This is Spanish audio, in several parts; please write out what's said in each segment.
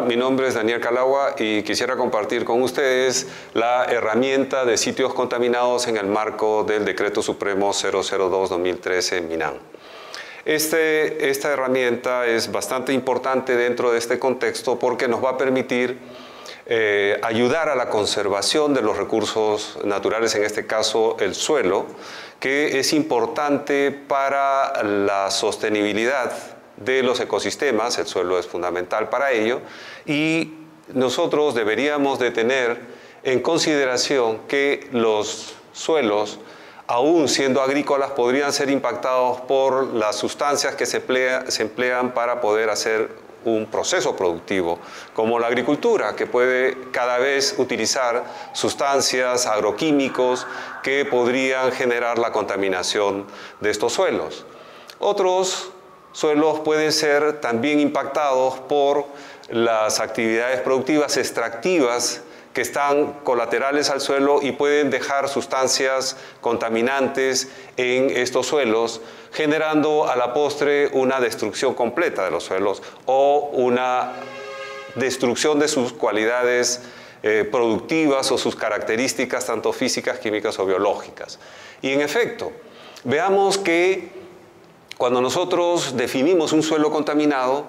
mi nombre es Daniel Calagua y quisiera compartir con ustedes la herramienta de sitios contaminados en el marco del Decreto Supremo 002-2013 MINAM. Esta herramienta es bastante importante dentro de este contexto porque nos va a permitir ayudar a la conservación de los recursos naturales, en este caso el suelo, que es importante para la sostenibilidad de los ecosistemas. El suelo es fundamental para ello y nosotros deberíamos de tener en consideración que los suelos, aún siendo agrícolas, podrían ser impactados por las sustancias que se emplean para poder hacer un proceso productivo, como la agricultura, que puede cada vez utilizar sustancias, agroquímicos, que podrían generar la contaminación de estos suelos. Otros suelos pueden ser también impactados por las actividades productivas extractivas que están colaterales al suelo y pueden dejar sustancias contaminantes en estos suelos, generando a la postre una destrucción completa de los suelos o una destrucción de sus cualidades productivas o sus características tanto físicas, químicas o biológicas. Y en efecto, veamos que cuando nosotros definimos un suelo contaminado,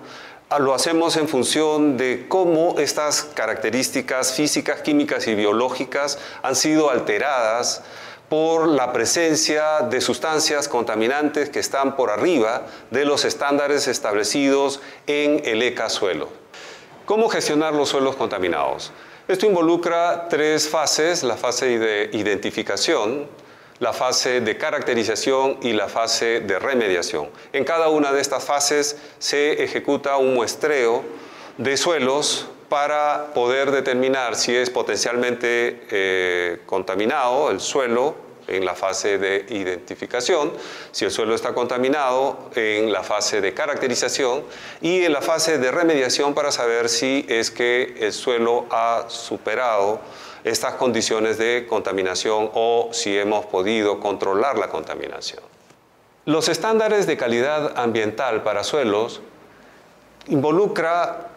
lo hacemos en función de cómo estas características físicas, químicas y biológicas han sido alteradas por la presencia de sustancias contaminantes que están por arriba de los estándares establecidos en el ECA-Suelo. ¿Cómo gestionar los suelos contaminados? Esto involucra tres fases: la fase de identificación, la fase de caracterización y la fase de remediación. En cada una de estas fases se ejecuta un muestreo de suelos para poder determinar si es potencialmente contaminado el suelo en la fase de identificación, si el suelo está contaminado en la fase de caracterización y en la fase de remediación para saber si es que el suelo ha superado estas condiciones de contaminación o si hemos podido controlar la contaminación. Los estándares de calidad ambiental para suelos involucra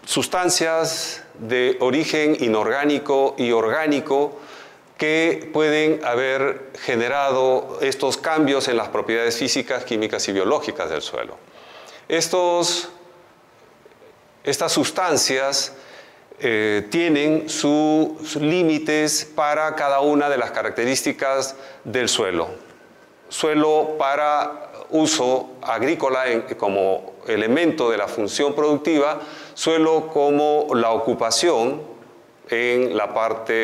sustancias de origen inorgánico y orgánico que pueden haber generado estos cambios en las propiedades físicas, químicas y biológicas del suelo. Estas sustancias tienen sus límites para cada una de las características del suelo. Suelo para uso agrícola como elemento de la función productiva, suelo como la ocupación en la parte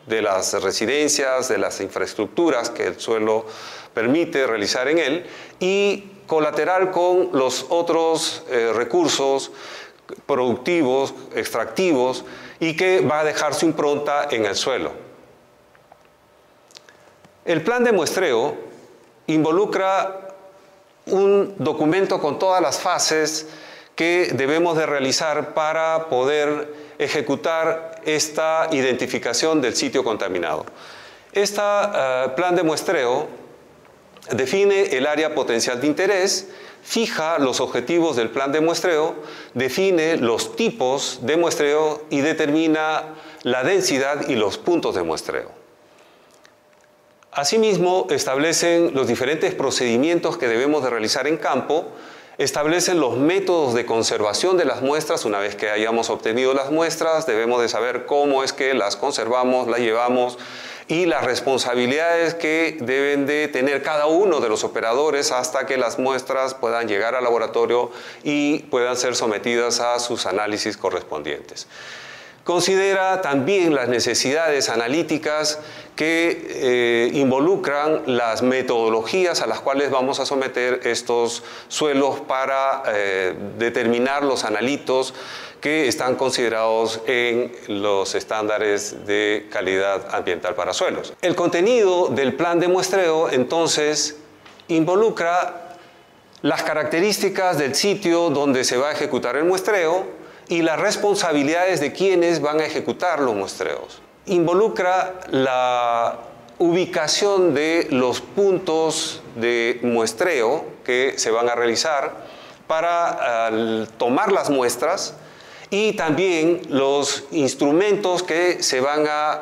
de las residencias, de las infraestructuras que el suelo permite realizar en él, y colateral con los otros recursos productivos, extractivos, y que va a dejar su impronta en el suelo. El plan de muestreo involucra un documento con todas las fases que debemos de realizar para poder ejecutar esta identificación del sitio contaminado. Este plan de muestreo define el área potencial de interés, fija los objetivos del plan de muestreo, define los tipos de muestreo y determina la densidad y los puntos de muestreo. Asimismo, establecen los diferentes procedimientos que debemos de realizar en campo, establecen los métodos de conservación de las muestras. Una vez que hayamos obtenido las muestras, debemos de saber cómo es que las conservamos, las llevamos, y las responsabilidades que deben de tener cada uno de los operadores hasta que las muestras puedan llegar al laboratorio y puedan ser sometidas a sus análisis correspondientes. Considera también las necesidades analíticas que involucran las metodologías a las cuales vamos a someter estos suelos para determinar los analitos que están considerados en los estándares de calidad ambiental para suelos. El contenido del plan de muestreo, entonces, involucra las características del sitio donde se va a ejecutar el muestreo y las responsabilidades de quienes van a ejecutar los muestreos. Involucra la ubicación de los puntos de muestreo que se van a realizar para tomar las muestras y también los instrumentos que se van a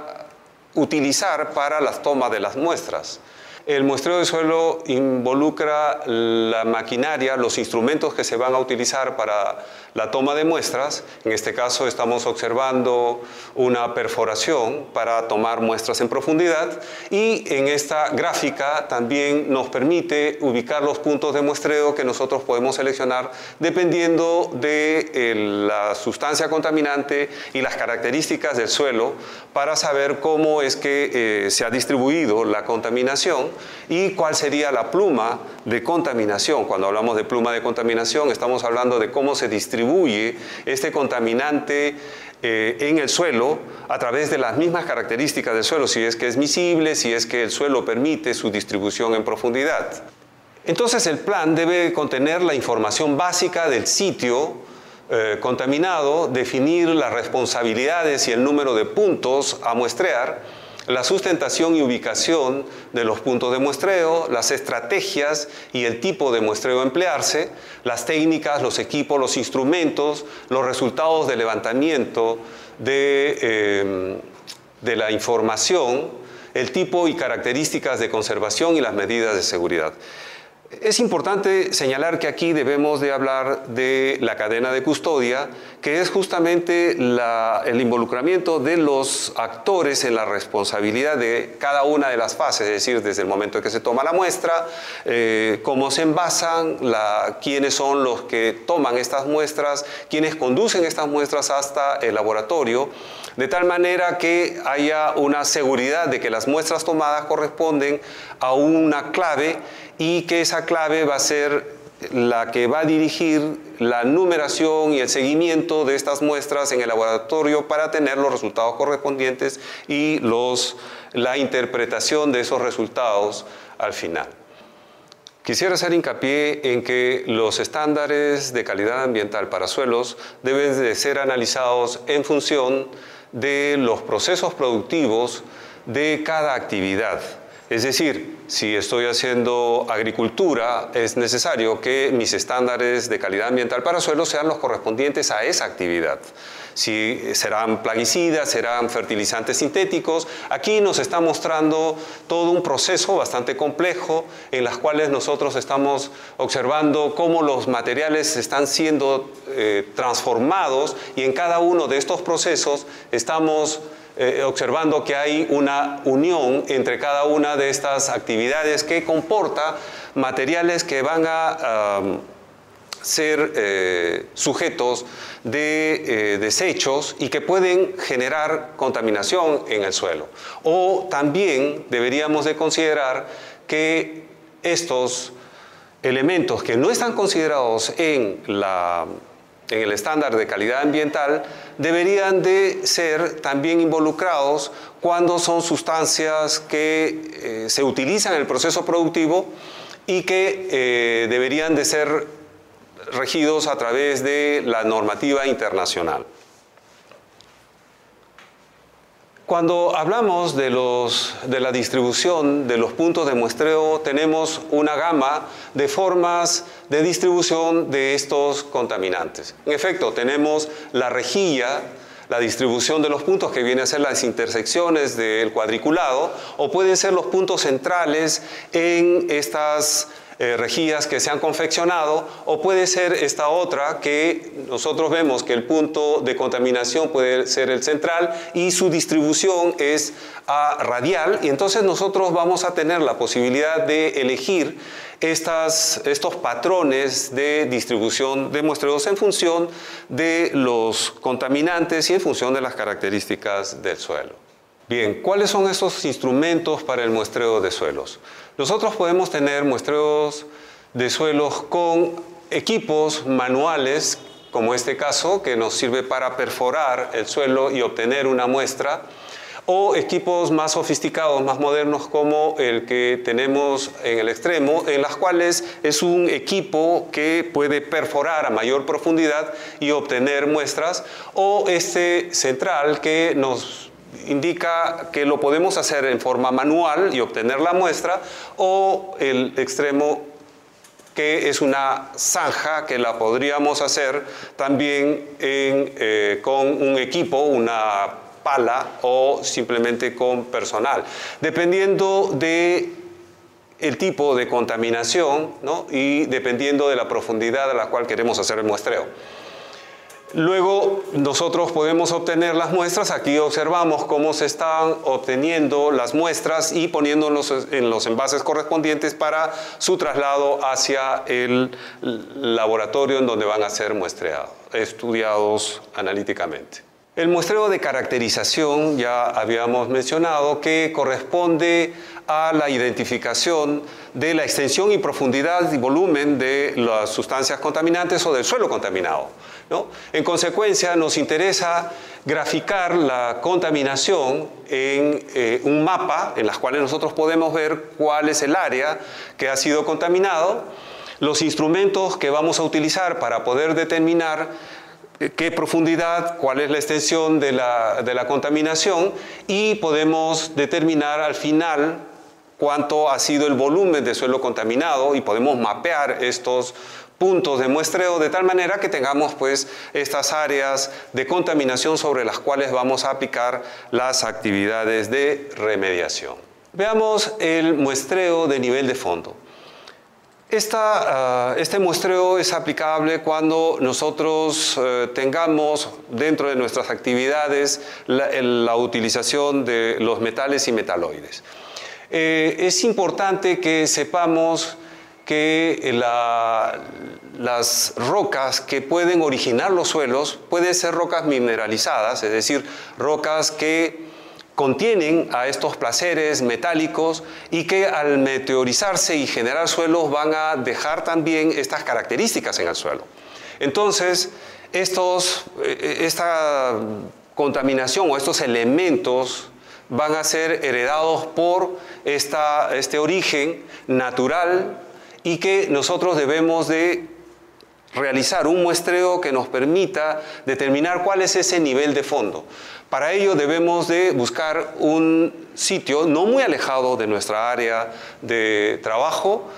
utilizar para la toma de las muestras. El muestreo de suelo involucra la maquinaria, los instrumentos que se van a utilizar para la toma de muestras. En este caso estamos observando una perforación para tomar muestras en profundidad y en esta gráfica también nos permite ubicar los puntos de muestreo que nosotros podemos seleccionar dependiendo de la sustancia contaminante y las características del suelo para saber cómo es que se ha distribuido la contaminación y cuál sería la pluma de contaminación. Cuando hablamos de pluma de contaminación estamos hablando de cómo se distribuye este contaminante en el suelo a través de las mismas características del suelo, si es que es miscible, si es que el suelo permite su distribución en profundidad. Entonces el plan debe contener la información básica del sitio contaminado, definir las responsabilidades y el número de puntos a muestrear, la sustentación y ubicación de los puntos de muestreo, las estrategias y el tipo de muestreo a emplearse, las técnicas, los equipos, los instrumentos, los resultados de levantamiento de la información, el tipo y características de conservación y las medidas de seguridad. Es importante señalar que aquí debemos de hablar de la cadena de custodia, que es justamente el involucramiento de los actores en la responsabilidad de cada una de las fases, es decir, desde el momento en que se toma la muestra, cómo se envasan, quiénes son los que toman estas muestras, quiénes conducen estas muestras hasta el laboratorio, de tal manera que haya una seguridad de que las muestras tomadas corresponden a una clave y que esa clave va a ser la que va a dirigir la numeración y el seguimiento de estas muestras en el laboratorio para tener los resultados correspondientes y la interpretación de esos resultados al final. Quisiera hacer hincapié en que los estándares de calidad ambiental para suelos deben de ser analizados en función de los procesos productivos de cada actividad. Es decir, si estoy haciendo agricultura, es necesario que mis estándares de calidad ambiental para suelos sean los correspondientes a esa actividad. Si serán plaguicidas, serán fertilizantes sintéticos. Aquí nos está mostrando todo un proceso bastante complejo en las cuales nosotros estamos observando cómo los materiales están siendo transformados y en cada uno de estos procesos estamos observando que hay una unión entre cada una de estas actividades que comporta materiales que van a ser sujetos de desechos y que pueden generar contaminación en el suelo. O también deberíamos de considerar que estos elementos que no están considerados en el estándar de calidad ambiental deberían de ser también involucrados cuando son sustancias que se utilizan en el proceso productivo y que deberían de ser regidos a través de la normativa internacional. Cuando hablamos de la distribución de los puntos de muestreo, tenemos una gama de formas de distribución de estos contaminantes. En efecto, tenemos la rejilla, la distribución de los puntos que viene a ser las intersecciones del cuadriculado, o pueden ser los puntos centrales en estas rejillas que se han confeccionado, o puede ser esta otra que nosotros vemos que el punto de contaminación puede ser el central y su distribución es radial, y entonces nosotros vamos a tener la posibilidad de elegir estos patrones de distribución de muestreos en función de los contaminantes y en función de las características del suelo. Bien, ¿cuáles son esos instrumentos para el muestreo de suelos? Nosotros podemos tener muestreos de suelos con equipos manuales, como este caso, que nos sirve para perforar el suelo y obtener una muestra, o equipos más sofisticados, más modernos, como el que tenemos en el extremo, en las cuales es un equipo que puede perforar a mayor profundidad y obtener muestras, o este central que nos indica que lo podemos hacer en forma manual y obtener la muestra, o el extremo que es una zanja que la podríamos hacer también con un equipo, una pala o simplemente con personal, dependiendo de el tipo de contaminación, ¿no? Y dependiendo de la profundidad a la cual queremos hacer el muestreo. Luego nosotros podemos obtener las muestras. Aquí observamos cómo se están obteniendo las muestras y poniéndolos en los envases correspondientes para su traslado hacia el laboratorio en donde van a ser muestreados, estudiados analíticamente. El muestreo de caracterización ya habíamos mencionado que corresponde a la identificación de la extensión y profundidad y volumen de las sustancias contaminantes o del suelo contaminado, ¿no? En consecuencia, nos interesa graficar la contaminación en un mapa en las cuales nosotros podemos ver cuál es el área que ha sido contaminado, los instrumentos que vamos a utilizar para poder determinar qué profundidad, cuál es la extensión de la contaminación, y podemos determinar al final cuánto ha sido el volumen de suelo contaminado y podemos mapear estos puntos de muestreo de tal manera que tengamos pues estas áreas de contaminación sobre las cuales vamos a aplicar las actividades de remediación. Veamos el muestreo de nivel de fondo. Este muestreo es aplicable cuando nosotros tengamos dentro de nuestras actividades la utilización de los metales y metaloides. Es importante que sepamos que las rocas que pueden originar los suelos pueden ser rocas mineralizadas, es decir, rocas que contienen a estos placeres metálicos y que al meteorizarse y generar suelos van a dejar también estas características en el suelo. Entonces, esta contaminación o estos elementos van a ser heredados por este origen natural y que nosotros debemos de realizar un muestreo que nos permita determinar cuál es ese nivel de fondo. Para ello debemos de buscar un sitio no muy alejado de nuestra área de trabajo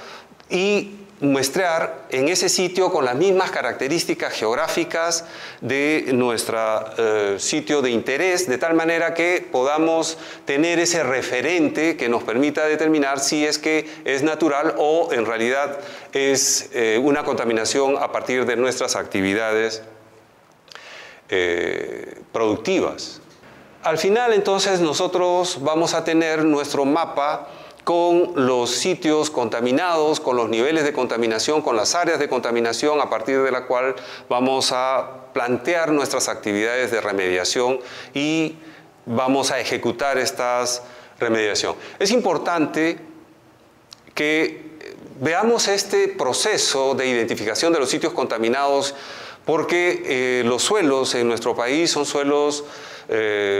y muestrear en ese sitio con las mismas características geográficas de nuestro sitio de interés, de tal manera que podamos tener ese referente que nos permita determinar si es que es natural o en realidad es una contaminación a partir de nuestras actividades productivas. Al final, entonces, nosotros vamos a tener nuestro mapa con los sitios contaminados, con los niveles de contaminación, con las áreas de contaminación, a partir de la cual vamos a plantear nuestras actividades de remediación y vamos a ejecutar estas remediación. Es importante que veamos este proceso de identificación de los sitios contaminados porque los suelos en nuestro país son suelos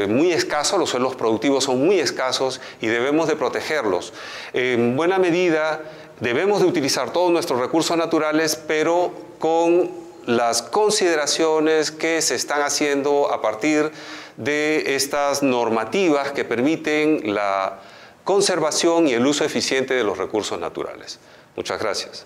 muy escasos, los suelos productivos son muy escasos y debemos de protegerlos. En buena medida debemos de utilizar todos nuestros recursos naturales, pero con las consideraciones que se están haciendo a partir de estas normativas que permiten la conservación y el uso eficiente de los recursos naturales. Muchas gracias.